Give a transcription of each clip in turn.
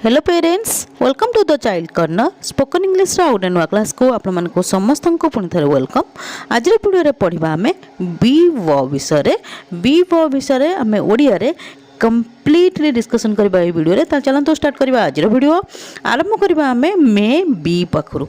Hello parents, welcome to the child corner spoken English आउट नुआ class को आपण मानक समस्त को पुणी थे वेलकम। आज वीडियो पढ़ा आम बी व विषय आम ओडिया कंप्लीटली डिस्कसन करबा ए वीडियो रे। चलते स्टार्ट करबा आज वीडियो। आरंभ करबा आम मे बी पाखरु।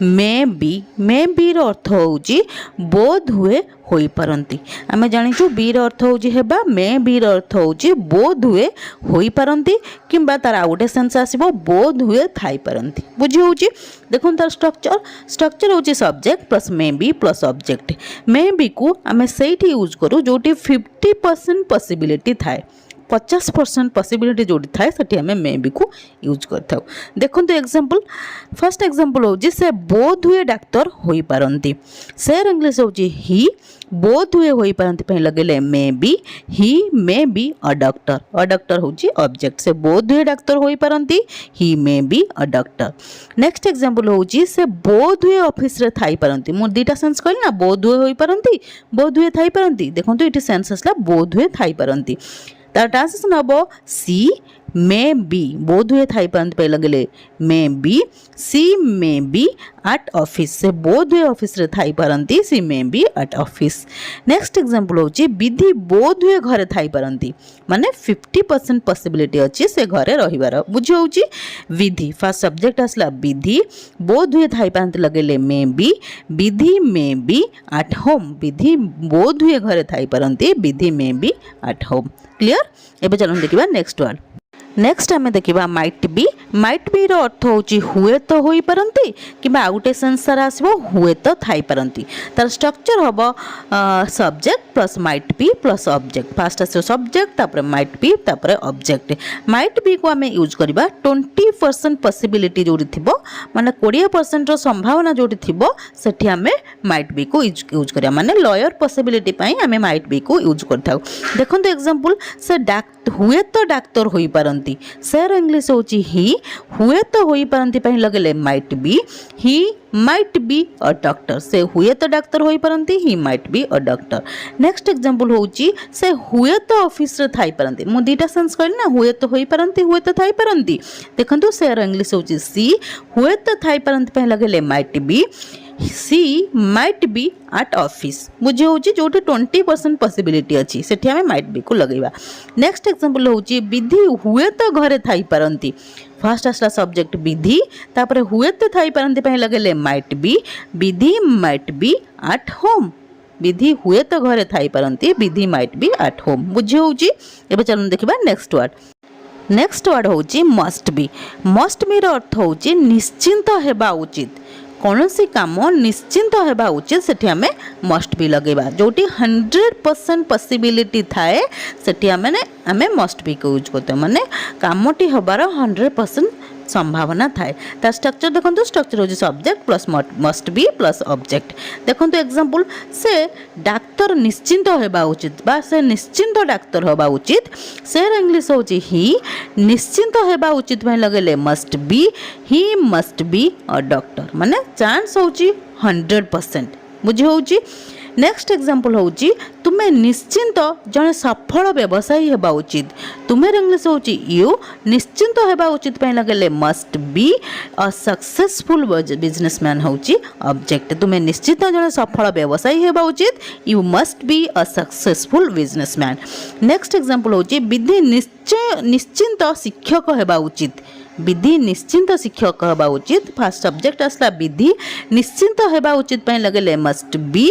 मे बी रो अर्थ होउची बोध हुए होई पारंती। आम जानिछु बी रो अर्थ होउची हेबा, मे बी रो अर्थ होउची बोध हुए होई पारंती किंबा तार आउटे सेंस आसीबो बोध हुए थाई पारंती। बुझी होउची। देखुन तार स्ट्रक्चर होउची subject plus may be plus object. May be को आम सेठी यूज करू जोटी 50% पॉसिबिलिटी थाए, 50% पॉसिबिलिटी जोड़ी थाए सेठी हमें मे बी को यूज करथाउ। देखो तो एग्जांपल, फर्स्ट एग्जांपल होची से बोध हुए डाक्टर होई पारंती। से इंग्लिश होची ही, बोध हुए होई पारंती पे लगेले may be, he may be a doctor. A doctor होची ऑब्जेक्ट। से बोध हुए डाक्टर होई पारंती, he may be a doctor. Next example होची से बोध हुए ऑफिस रे थाई पारंती। मो दीटा सेंस कहली ना, बोध हुए होई पारंती, बोध हुए थाई पारंती। देखो तो इटी सेंस असला बोध हुए थाई पारंती। तार ट्रांसलेशन हम सी मे बी, बोध हुए थाई पारंती पे लगले may be, she may be at office. से बोध हुए ऑफिस रे थाई पारंती, she may be at office. Next example होची विधि बोध हुए घरे थाई पारंती, माने 50% पॉसिबिलिटी अछि से घरे रहिबार। बुझी होउची। विधि फर्स्ट सब्जेक्ट असला विधि, बोध हुए थाई पारंती लगले may be, Vidhi may be at home. Vidhi बोध हुए घरे थाई पारंती, Vidhi may be at home. Clear. एबे चलो देखिबा नेक्स्ट वर्ड। नेक्स्ट आम देखा माइट बी। माइट बी रो अर्थ होची हुए तो होई पारंती किंबा आउटे सेंस आसबो हुए तो थाई पारंती। तार स्ट्रक्चर हम subject plus might be plus object. Fast आसो सब्जेक्ट तापर माइट बी तापर ऑब्जेक्ट। माइट बी को आम यूज करबा 20% पॉसिबिलिटी जोड़ी थिबो, माने 20% रो संभावना जोड़ी थिबो सेठी आम माइट बी को यूज करिया, माने लॉयर पॉसिबिलिटी पई आम माइट बी को यूज करथाउ। देखंतु एग्जांपल से हुए तो डाक्टर होई पारंती। सेर इंग्लिश होची ही, हुए तो होई पारंती पई लगले might be, he might be a doctor. से हुए तो डाक्टर होई पारंती, he might be a doctor. Next example होची से हुए तो ऑफिस रे थाई पारंती। मु दीटा सेंस कहली ना, हुए तो होई पारंती, हुए तो थाई पारंती। देखंतु सेर इंग्लिश होची सी, हुए तो थाई पारंती पई लगले might be, she might be at office. बुझे होची जोटी 20% पॉसिबिलिटी अछि सेठी हमें माइट बी को लगेबा। नेक्स्ट एग्जांपल होची विधि हुए तो घरे थाई पारंती। फर्स्ट आसला सब्जेक्ट विधि, तापर हुए तो थाई पारंती पई लगेले might be, Vidhi might be at home. Vidhi हुए तो घरे थाई पारंती, Vidhi might be at home. बुझे होची। एबे चलो देखिबा नेक्स्ट वर्ड। नेक्स्ट वर्ड होची मस्ट बी। मस्ट बी रो अर्थ होची निश्चिंत हेबा उचित। कौनसी काम निश्चिंत हेबा उचित सेठी आमे मस्ट बी लगेबा। जोटी 100% पॉसिबिलिटी थाए सेठी आमे मस्ट बी को यूज करते, माने कामटी हबार 100% संभावना थाए। तार स्ट्रक्चर देखो, स्ट्रक्चर होची subject plus must be plus object. देखो एग्जांपल से डाक्तर निश्चिंत हेबा उचित बा से निश्चिंत डाक्तर हेबा उचित। से इंग्लिश होची ही, निश्चिंत हेबा उचित में लगेले must B, he must be a doctor, माने चांस होची 100%। बुझी होची। नेक्स्ट एग्जांपल होची तुमे निश्चिंत जने सफल व्यवसायी हेबा उचित। तुमे इंग्लिश होची यू, निश्चिंत हेबा उचित पे लगेले must be a successful businessman होची ऑब्जेक्ट। तुमे निश्चित जने सफल व्यवसायी हेबा उचित, you must be a successful businessman. Next example होची विधि निश्चिंत शिक्षक हेबा उचित। विधि निश्चिंत शिक्षक हेबा उचित। फर्स्ट सब्जेक्ट आसला विधि, निश्चिंत हेबा उचित पे लगेले मस्ट बी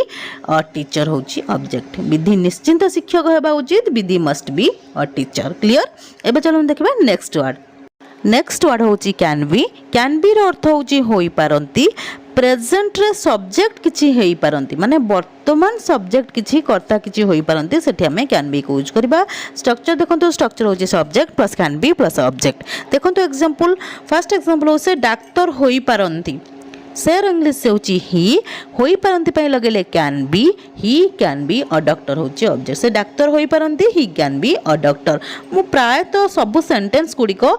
अ टीचर होची ऑब्जेक्ट। विधि निश्चिंत शिक्षक हेबा उचित, Vidhi must be a teacher. Clear. एबे चलो देखबा नेक्स्ट वर्ड। नेक्स्ट वर्ड होची कैन बी। कैन बी रो अर्थ होची होई पारंती। प्रेजेंट रे सब्जेक्ट किछि हेई पारंती, माने वर्तमान सब्जेक्ट किछि कर्ता किछि होई पारंती सेठी हमें कैन बी को यूज करबा। स्ट्रक्चर देखंतु, स्ट्रक्चर होची subject plus can be plus object. देखंतु एग्जांपल, फर्स्ट एग्जांपल हो से डाक्टर होई पारंती। सेर इंग्लिश होची ही होई परंती पई लगेले can be he can be a doctor होची ऑब्जेक्ट से डाक्टर होई परंती he can be a doctor मु प्राय तो सब सेंटेंस गुडी को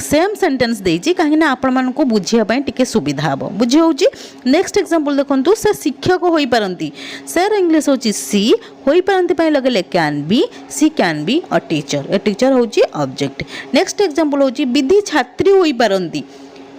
सेम सेंटेंस देची काहे ना आपण मन को बुझिया पई टिके सुविधा हबो बुझी होची नेक्स्ट एग्जांपल देखंतु से शिक्षक होई परंती सेर इंग्लिश होची सी होई परंती पई लगेले can be she can be a teacher a teacher होची ऑब्जेक्ट नेक्स्ट एग्जांपल होची विधि छात्री होई परंती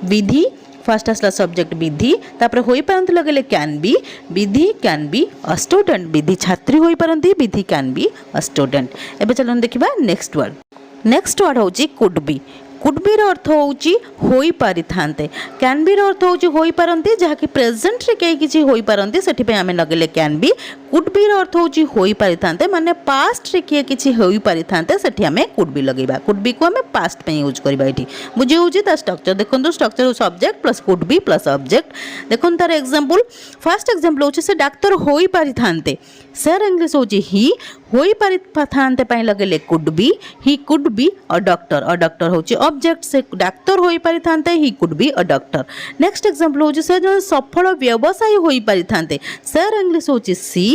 विधि फर्स्ट आसला सब्जेक्ट विधि तापर होई परंती लगेले can be Vidhi can be a student Vidhi छात्री होई परंती Vidhi can be a student एबे चलन देखिबा नेक्स्ट वर्ड होची कुड बी रो अर्थ होची होई पारि थांते कैन बी रो अर्थ होची होई परंती जहा कि प्रेजेंट रे केई किछि होई परंती सेठी पे हमें लगेले कैन बी कुड बी रो अर्थ होची होई पारि थांते माने पास्ट रे किए किछि होई पारि थांते सेठी हमें कुड बी लगेबा कुड बी को हमें पास्ट पे यूज करबा एठी बुझी होची ता स्ट्रक्चर देखंतु structure subject plus could be plus object देखन तार एग्जांपल फर्स्ट एग्जांपल होची से डॉक्टर होई पारि थांते सर इंग्लिश होची ही होई पारि थांते पई लगेले could be he could be a doctor होची ऑब्जेक्ट से डाक्तर होई पारि थांते he could be a doctor next example होची से जो सफल व्यवसायी होई पारि थांते सर इंग्लिश होची सी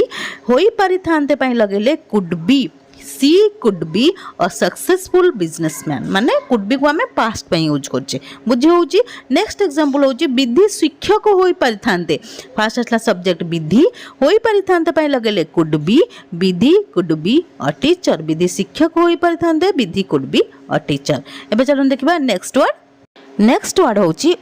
होई पारि थांते पई लगेले could be she could be a successful businessman माने कुड बी को हमें पास्ट पे यूज करछे बुझे होची नेक्स्ट एग्जांपल होची विधि शिक्षक होई पारि थांते फर्स्ट असला सब्जेक्ट विधि होई पारि थांते पई लगेले could be Vidhi could be a teacher Vidhi शिक्षक होई पारि थांते Vidhi could be a teacher एबे चलन देखिबा नेक्स्ट वर्ड होची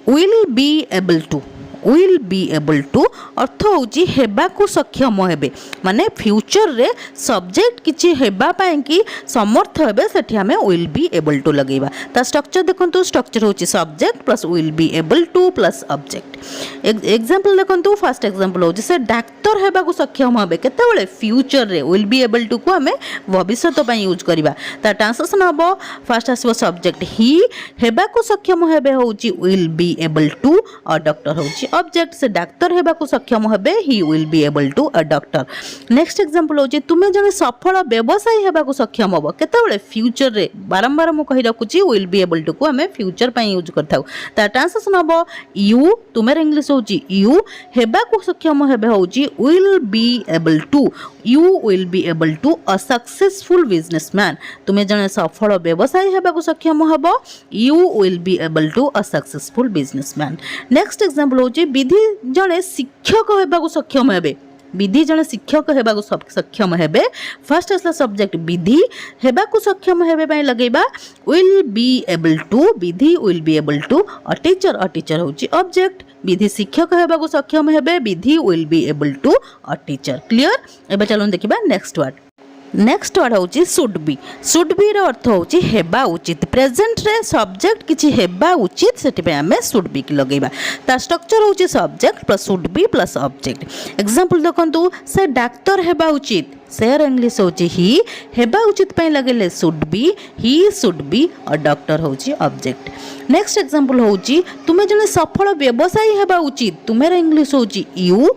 विल बी एबल टू अर्थ होची हेबा को सक्षम हेबे माने फ्यूचर रे सब्जेक्ट किछि हेबा पई कि समर्थ हेबे सेठी हमें विल बी एबल टू लगेबा ता स्ट्रक्चर देखंतु स्ट्रक्चर होची subject plus will be able to plus object example देखंतु फर्स्ट एग्जांपल होची से डाक्टर हेबा को सक्षम हेबे केतेबेले फ्यूचर रे विल बी एबल टू को हमें भविष्यत पई यूज करबा ता ट्रांसलेशन हबो फर्स्ट आसबो सब्जेक्ट ही हेबा को सक्षम हेबे होची विल बी एबल टू और डॉक्टर होची ऑब्जेक्ट से डाक्तर हेबा को सक्षम हेबे ही will be able to a doctor next example होची तुमे जने सफल व्यवसायी हेबा को सक्षम हबो केतेबेले फ्यूचर रे बारंबार मु कहि रखुची विल बी एबल टू को हमें फ्यूचर पई यूज करथाउ ता ट्रांसलेशन हबो यू तुमेर इंग्लिश होची यू हेबा को सक्षम हेबे होची will be able to you will be able to a successful businessman तुमे जने सफल व्यवसायी हेबा को सक्षम हबो you will be able to a successful businessman next example होची विधि जने शिक्षक हेबा को सक्षम हेबे विधि जने शिक्षक हेबा को सक्षम हेबे फर्स्ट असला सब्जेक्ट विधि हेबा को सक्षम हेबे पई लगेबा will be able to Vidhi will be able to a teacher होची ऑब्जेक्ट विधि शिक्षक हेबा को सक्षम हेबे Vidhi will be able to a teacher clear एबे चलो देखिबा नेक्स्ट वर्ड होची शुड बी रो अर्थ होची हेबा उचित प्रेजेंट रे सब्जेक्ट किछि हेबा उचित सेति पे हमें शुड बी की लगेबा ता स्ट्रक्चर होची subject plus should be plus object example देखंतु से डाक्टर हेबा उचित सेर इंग्लिश होची ही हेबा उचित पई लगेले should B he should be a doctor होची ऑब्जेक्ट नेक्स्ट एग्जांपल होची तुमे जने सफल व्यवसायी हेबा उचित तुमेर इंग्लिश होची यू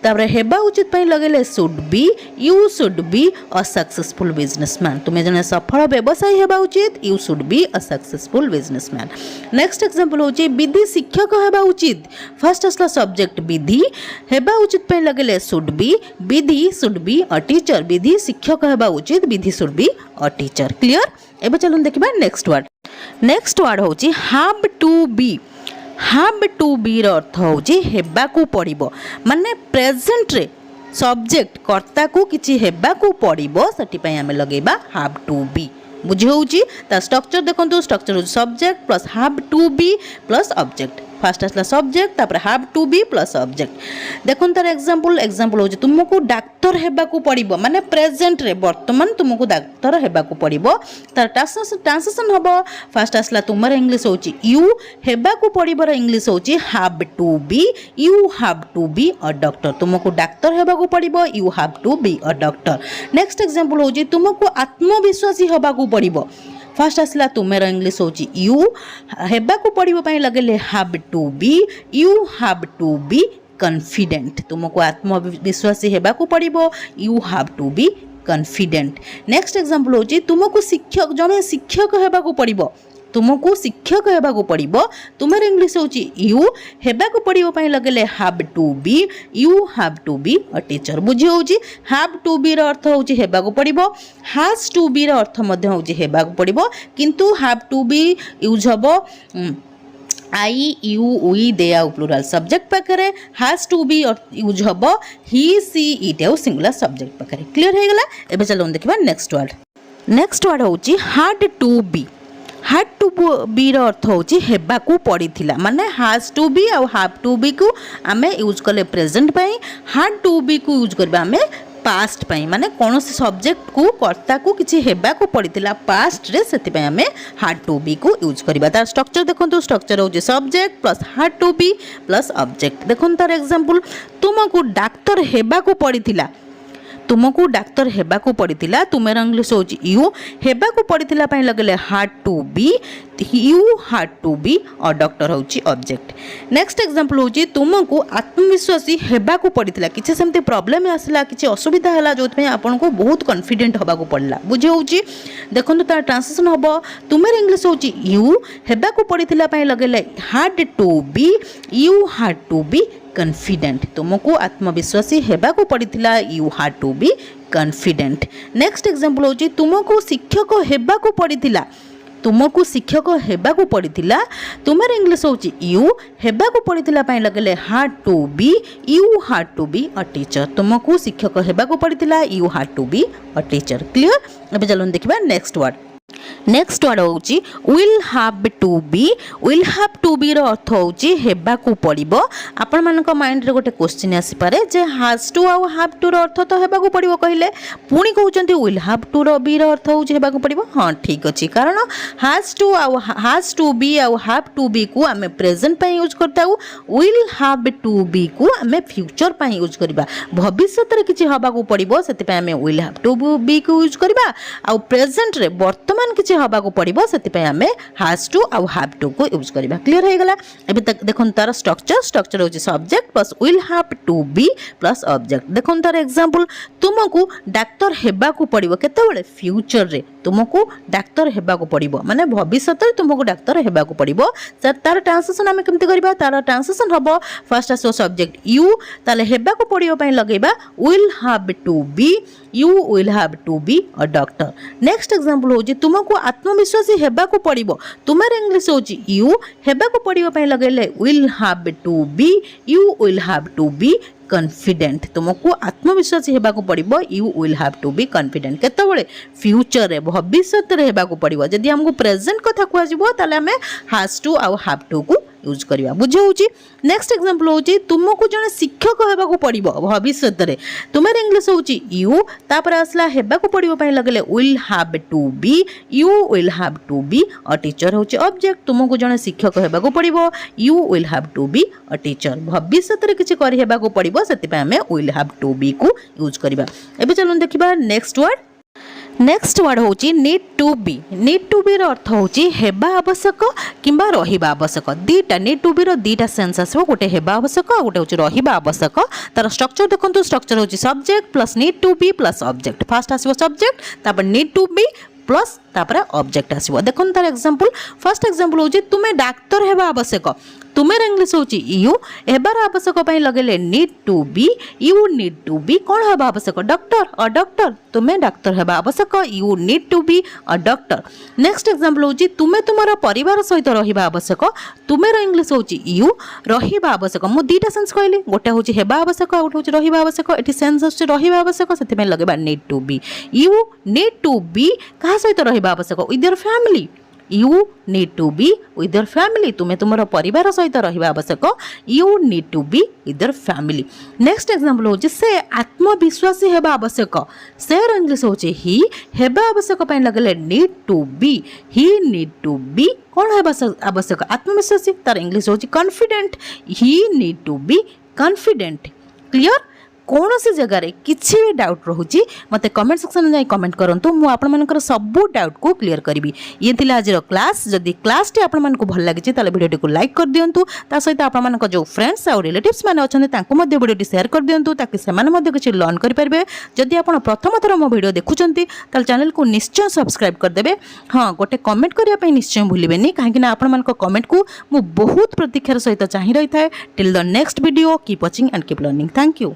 तापर हेबा उचित पई लगेले should B you should be a successful businessman तुमे जने सफल व्यवसायी हेबा उचित you should be a successful businessman next example होची विधि शिक्षक हेबा उचित फर्स्ट असला सब्जेक्ट विधि हेबा उचित पई लगेले should be Vidhi should be a teacher Vidhi शिक्षक हेबा उचित Vidhi should be a teacher clear एबे चलन देखिबा नेक्स्ट वर्ड होची हैव टू बी रो अर्थ होची हेबा को पड़िबो माने प्रेजेंट रे सब्जेक्ट कर्ता को किछि हेबा को पड़िबो सेति पई हमें लगेबा हैव टू बी बुझी होची ता स्ट्रक्चर देखंतु स्ट्रक्चर होची subject plus have to be plus object first असला सब्जेक्ट तापर have to be plus object देखन तार एग्जांपल होची तुमको डाक्टर हेबा को पड़िबो माने प्रेजेंट रे वर्तमान तुमको डाक्टर हेबा को पड़िबो तार ट्रांसलेशन हबो फर्स्ट असला तुमर इंग्लिश होची यू हेबा को पड़िबो रे इंग्लिश होची have to be you have to be a doctor तुमको डाक्टर हेबा को पड़िबो you have to be a doctor next example होची तुमको आत्मविश्वासी हेबा को पड़िबो फर्स्ट आसला तुमेर इंग्लिश होची यू हेबा को पड़िबो पई लगेले have to be you have to be confident तुमको आत्मविश्वासी हेबा को पड़िबो you have to be confident next example होची तुमको शिक्षक जने शिक्षक हेबा को पड़िबो तुमको शिक्षक हेबाकू पड़िबो तुमर इंग्लिश होची यू हेबाकू पड़िबो पई लगेले have to be you have to be a teacher बुझी होची हैव टू बी रो अर्थ होची हेबाकू पड़िबो हैज टू बी रो अर्थ मध्य होची हेबाकू पड़िबो किंतु हैव टू बी यूज हबो आई यू वी दे आउ प्लुराल सब्जेक्ट पाखरे हैज टू बी यूज हबो ही सी इट आउ सिंगुलर सब्जेक्ट पाखरे क्लियर हे गला एबे चलो देखिबा नेक्स्ट वर्ड होची had to be had to be रो अर्थ होची हेबाकू पड़ीथिला माने हैज टू बी आउ हैव टू बी को आमे यूज करले प्रेजेंट पई हैड टू बी को यूज करबा आमे पास्ट पई माने कौन सब्जेक्ट को कर्ता को किछि हेबाकू पड़ीथिला पास्ट रे सेति पई आमे हैड टू बी को यूज करबा तार स्ट्रक्चर देखंतु स्ट्रक्चर होची subject plus had to be plus object देखन तार एग्जांपल तुमको डॉक्टर हेबाकू पड़ीथिला तुमको डाक्तर हेबाकू पड़ीथिला तुमेर इंग्लिश होची यू हेबाकू पड़ीथिला पई लगले had to be you had to be और डॉक्टर होची ऑब्जेक्ट नेक्स्ट एग्जांपल होची तुमको आत्मविश्वासी हेबाकू पड़ीथिला किछि सेमते प्रॉब्लम आसला किछि असुविधा हला जोत में आपन को बहुत कॉन्फिडेंट होबाकू पड़ला बुझे होची देखंतु तार ट्रांसलेशन हबो तुमेर इंग्लिश होची यू हेबाकू पड़ीथिला पई लगले had to be you had to be confident तुमको आत्मविश्वासी हेबाकू पड़ीथिला you had to be confident next example होची तुमको शिक्षक हेबाकू पड़ीथिला तुमको शिक्षक हेबाकू पड़ीथिला तुमर इंग्लिश होची यू हेबाकू पड़ीथिला पई लगले had to be you had to be a teacher तुमको शिक्षक हेबाकू पड़ीथिला you had to be a teacher clear एबे चलो देखिबा नेक्स्ट वर्ड होची विल हैव टू बी रो अर्थ होची हेबाकू पड़िबो आपण मानक माइंड रे गोटे क्वेश्चन आसी पारे जे हैज टू आउ हैव टू रो अर्थ तो हेबाकू पड़िबो कहिले पुणी कहउचंती विल हैव टू रो बी रो अर्थ होची हेबाकू पड़िबो हां ठीक अछि कारण हैज टू बी आउ हैव टू बी को हमें प्रेजेंट पई यूज करताउ विल हैव टू बी को हमें फ्यूचर पई यूज करबा भविष्य रे किछि हेबाकू पड़िबो सेति पई हमें विल हैव टू बी को यूज करबा आउ प्रेजेंट रे वर्तमान किछि हबाकू पड़िबो सेति पई हमें हैज टू आउ हैव टू को यूज करबा क्लियर हे गला एबे तक देखन तार स्ट्रक्चर होची subject plus will have to be plus object देखन तार एग्जांपल तुमको डाक्टर हेबाकू पड़िबो केते बेले फ्यूचर रे तुमको डाक्टर हेबाकू पड़िबो माने भविष्य रे तुमको डाक्तर हेबाकू पड़िबो तार ट्रांसलेशन हमें केमते करबा तार ट्रांसलेशन हबो फर्स्ट आसो सब्जेक्ट यू ताले हेबाकू पड़िबो पई लगेबा will have to be you will have to be a doctor next example होची तुमको आत्मविश्वासी हेबाकू पड़िबो तुमर इंग्लिश होची यू हेबाकू पड़िबो पई लगेले will have to be you will have to be confident तुमको आत्मविश्वासी हेबाकू पड़िबो you will have to be confident केतेबेले फ्यूचर रे भविष्य रे हेबाकू पड़िबो जदी हमको प्रेजेंट कथा कहआ जिवो ताले हमें हैज टू आउ हैव टू को यूज करबा बुझे होची नेक्स्ट एग्जांपल होची तुमको जने शिक्षक हेबाकू पड़िबो भविष्य रे तुमर इंग्लिश होची यू तापर आसला हेबाकू पड़िबो पई लगले will have to be you will have to be a teacher होची ऑब्जेक्ट तुमको जने शिक्षक हेबाकू पड़िबो you will have to be a teacher भविष्य रे किछि करि हेबाकू पड़िबो सेति पई हमें विल हैव टू बी को यूज करबा एबे चलो देखिबा नेक्स्ट वर्ड होची नीड टू बी रो अर्थ होची हेबा आवश्यक किंबा रहिबा आवश्यक दीटा नीड टू बी रो दीटा सेंस आसबो गोटे हेबा आवश्यक गोटे होची रहिबा आवश्यक तार स्ट्रक्चर देखंतु स्ट्रक्चर होची subject plus need to be plus object first आसबो सब्जेक्ट तापर नीड टू बी प्लस तापर ऑब्जेक्ट आसबो देखन तार एग्जांपल फर्स्ट एग्जांपल होची तुमे डाक्टर हेबा आवश्यक तुमेर इंग्लिश होची यू हेबार आवश्यक पई लगेले need to be you need to be कोन हेबा आवश्यक डॉक्टर तुमे डाक्टर हेबा आवश्यक you need to be a doctor next example होची तुमे तुमरा परिवार सहित रहिबा आवश्यक तुमेर इंग्लिश होची यू रहिबा आवश्यक मु दीटा सेंस कहली गोटे होची हेबा आवश्यक गोटे होची रहिबा आवश्यक एठी सेंस होची रहिबा आवश्यक सेति में लगेबा need to be you need to be कहा सहित रहिबा आवश्यक with your family you need to be with your family तुम्हें तुम परिवार सहित रहिबा आवश्यक you need to be with your family next example होची से आत्मविश्वासी हेबा आवश्यक से इंग्लिश होची ही हेबा आवश्यक पय लगले need to be he need to be कोन हेबा आवश्यक आत्मविश्वासी तार इंग्लिश होची confident he need to be confident clear कौन सी जगह किसी भी डाउट रोचे मत कमेंट सेक्शन में जाई कमेंट करूँ मुझे आपंकर सबू डाउट को क्लीयर करी। ये थी आज क्लास जदि क्लास टी आपको भल लगी तेल भिडियो को लाइक कर दिंतु सहित आप जो फ्रेंड्स आउ रिलेटिव्स मैंने अच्छा भिडियो शेयर कर दिंतु ताकि से किसी लर्न करेंगे। जदि आप प्रथम थर मो भिडियो देखुं चैनल को निश्चय सब्सक्राइब करदे। हाँ गोटे कमेंट करने निश्चय भूलें कहीं आपण कमेंट को मुझे बहुत प्रतीक्षार सहित चाह रही है। Till the next video keep watching and keep learning. Thank you.